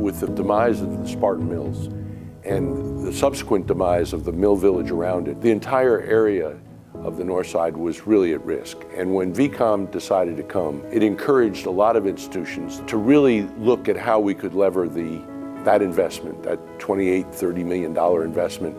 with the demise of the Spartan Mills and the subsequent demise of the mill village around it, the entire area of the north side was really at risk. And when VCOM decided to come, it encouraged a lot of institutions to really look at how we could lever that investment, that $28–30 million investment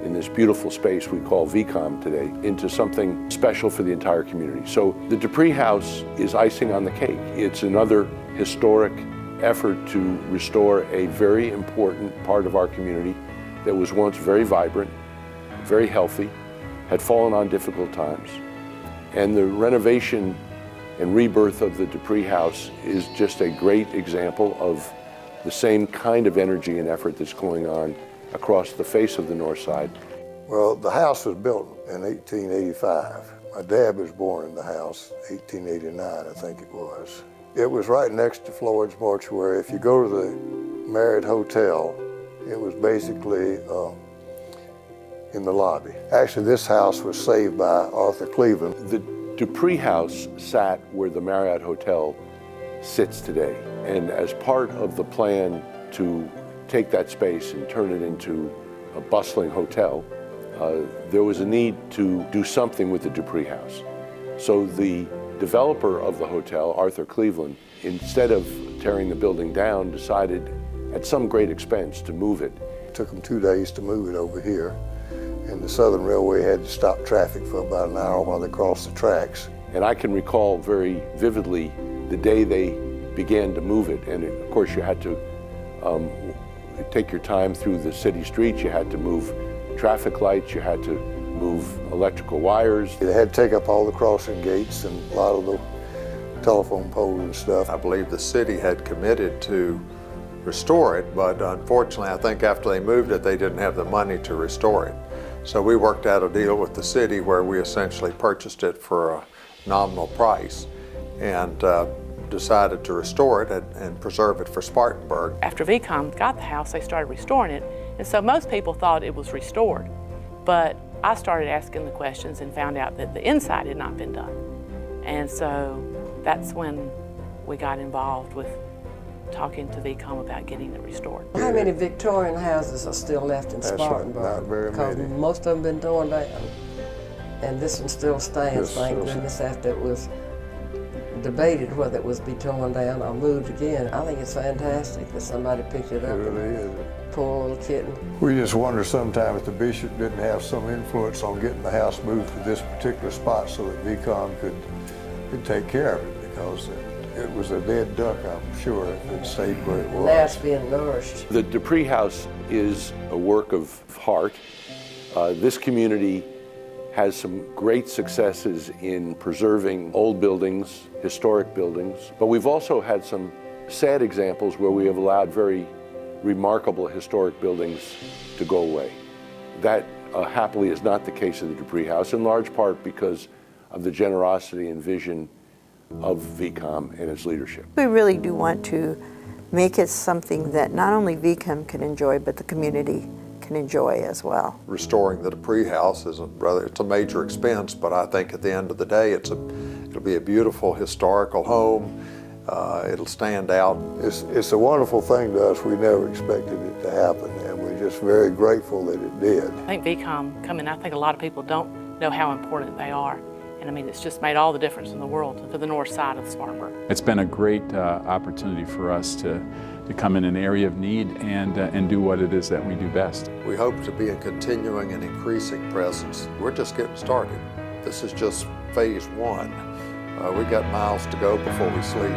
in this beautiful space we call VCOM today, into something special for the entire community. So the Dupree House is icing on the cake. It's another historic effort to restore a very important part of our community that was once very vibrant, very healthy, had fallen on difficult times. And the renovation and rebirth of the Dupree House is just a great example of the same kind of energy and effort that's going on across the face of the north side. Well, the house was built in 1885. My dad was born in the house, 1889, I think it was. It was right next to Floyd's Mortuary. If you go to the Marriott Hotel, it was basically in the lobby. Actually, this house was saved by Arthur Cleveland. The Dupree House sat where the Marriott Hotel sits today. And as part of the plan to take that space and turn it into a bustling hotel, there was a need to do something with the Dupree House. So the developer of the hotel, Arthur Cleveland, instead of tearing the building down, decided at some great expense to move it. It took them 2 days to move it over here, and the Southern Railway had to stop traffic for about an hour while they crossed the tracks. And I can recall very vividly the day they began to move it, and of course you had to take your time through the city streets, you had to move traffic lights, you had to move electrical wires. They had to take up all the crossing gates and a lot of the telephone poles and stuff. I believe the city had committed to restore it, but unfortunately I think after they moved it, they didn't have the money to restore it. So we worked out a deal with the city where we essentially purchased it for a nominal price and decided to restore it and preserve it for Spartanburg. After VCOM got the house, they started restoring it, and so most people thought it was restored. But I started asking the questions and found out that the inside had not been done. And so that's when we got involved with talking to VCOM about getting it restored. How many Victorian houses are still left in Spartanburg? Not very because many. Most of them been torn down. And this one still stands, thank goodness, after it was debated whether it was be torn down or moved again. I think it's fantastic that somebody picked it up. It really is. Poor little kitten. We just wonder sometimes if the bishop didn't have some influence on getting the house moved to this particular spot so that VCOM could take care of it, because it was a dead duck, I'm sure, if it stayed where it was. Now it's being nourished. The Dupree House is a work of heart. This community has some great successes in preserving old buildings, historic buildings, but we've also had some sad examples where we have allowed very remarkable historic buildings to go away. That happily is not the case of the Dupree House, in large part because of the generosity and vision of VCOM and its leadership. We really do want to make it something that not only VCOM can enjoy, but the community can enjoy as well. Restoring the Dupree House is it's a major expense, but I think at the end of the day, it'll be a beautiful historical home. It'll stand out. It's a wonderful thing to us. We never expected it to happen, and we're just very grateful that it did. I think VCOM coming, I think a lot of people don't know how important they are. And I mean, it's just made all the difference in the world for the north side of Spartanburg. It's been a great opportunity for us to come in an area of need and do what it is that we do best. We hope to be a continuing and increasing presence. We're just getting started. This is just phase one. We've got miles to go before we sleep.